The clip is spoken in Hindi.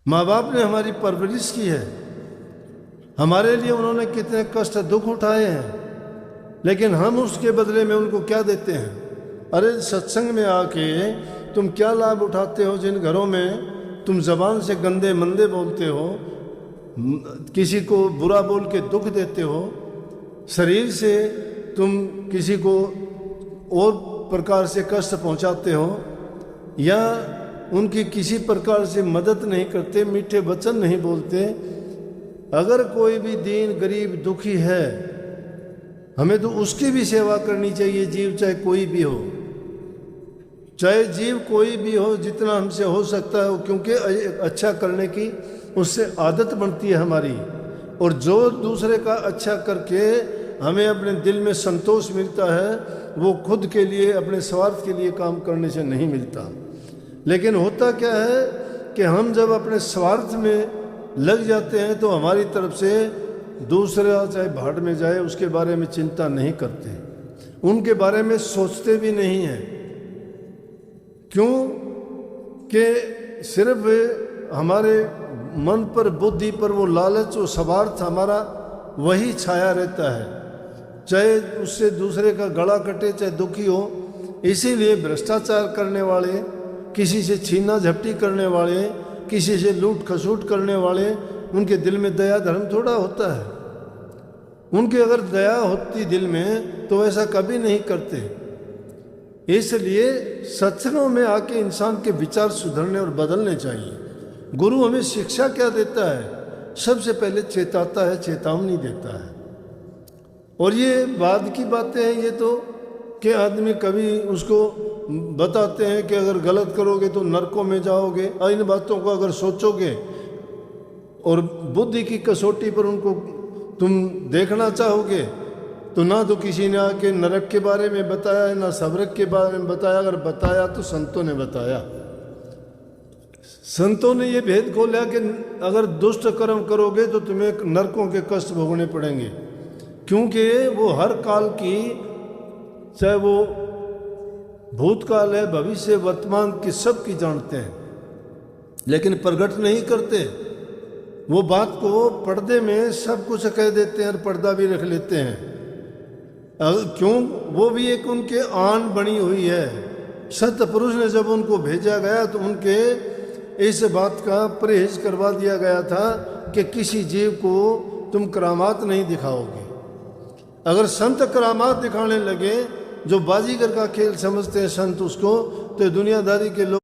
माँ बाप ने हमारी परवरिश की है, हमारे लिए उन्होंने कितने कष्ट दुख उठाए हैं, लेकिन हम उसके बदले में उनको क्या देते हैं? अरे सत्संग में आके तुम क्या लाभ उठाते हो? जिन घरों में तुम जबान से गंदे मंदे बोलते हो, किसी को बुरा बोल के दुख देते हो, शरीर से तुम किसी को और प्रकार से कष्ट पहुंचाते हो, या उनकी किसी प्रकार से मदद नहीं करते, मीठे वचन नहीं बोलते। अगर कोई भी दीन गरीब दुखी है, हमें तो उसकी भी सेवा करनी चाहिए, जीव चाहे कोई भी हो, चाहे जीव कोई भी हो, जितना हमसे हो सकता है, क्योंकि अच्छा करने की उससे आदत बनती है हमारी। और जो दूसरे का अच्छा करके हमें अपने दिल में संतोष मिलता है, वो खुद के लिए अपने स्वार्थ के लिए काम करने से नहीं मिलता। लेकिन होता क्या है कि हम जब अपने स्वार्थ में लग जाते हैं तो हमारी तरफ से दूसरा चाहे भाड़ में जाए उसके बारे में चिंता नहीं करते, उनके बारे में सोचते भी नहीं हैं। क्यों कि सिर्फ हमारे मन पर, बुद्धि पर वो लालच और स्वार्थ हमारा वही छाया रहता है, चाहे उससे दूसरे का गला कटे, चाहे दुखी हो। इसीलिए भ्रष्टाचार करने वाले, किसी से छीना झपटी करने वाले, किसी से लूट खसूट करने वाले, उनके दिल में दया धर्म थोड़ा होता है। उनके अगर दया होती दिल में तो ऐसा कभी नहीं करते। इसलिए सत्संगों में आके इंसान के विचार सुधरने और बदलने चाहिए। गुरु हमें शिक्षा क्या देता है? सबसे पहले चेताता है, चेतावनी देता है। और ये बाद की बातें हैं, ये तो कि आदमी कभी उसको बताते हैं कि अगर गलत करोगे तो नरकों में जाओगे। इन बातों को अगर सोचोगे और बुद्धि की कसौटी पर उनको तुम देखना चाहोगे तो ना तो किसी ने आके नरक के बारे में बताया है, ना स्वर्ग के बारे में बताया। अगर बताया तो संतों ने बताया। संतों ने ये भेद खोला कि अगर दुष्ट कर्म करोगे तो तुम्हें नरकों के कष्ट भोगने पड़ेंगे, क्योंकि वो हर काल की, चाहे वो भूतकाल है, भविष्य, वर्तमान की, सब की जानते हैं, लेकिन प्रकट नहीं करते। वो बात को पर्दे में सब कुछ कह देते हैं और पर्दा भी रख लेते हैं। क्यों? वो भी एक उनके आन बनी हुई है। सतपुरुष ने जब उनको भेजा गया तो उनके इस बात का परहेज करवा दिया गया था कि किसी जीव को तुम करामात नहीं दिखाओगे। अगर संत करामात दिखाने लगे, जो बाजीगर का खेल समझते हैं संत उसको, तो दुनियादारी के लोग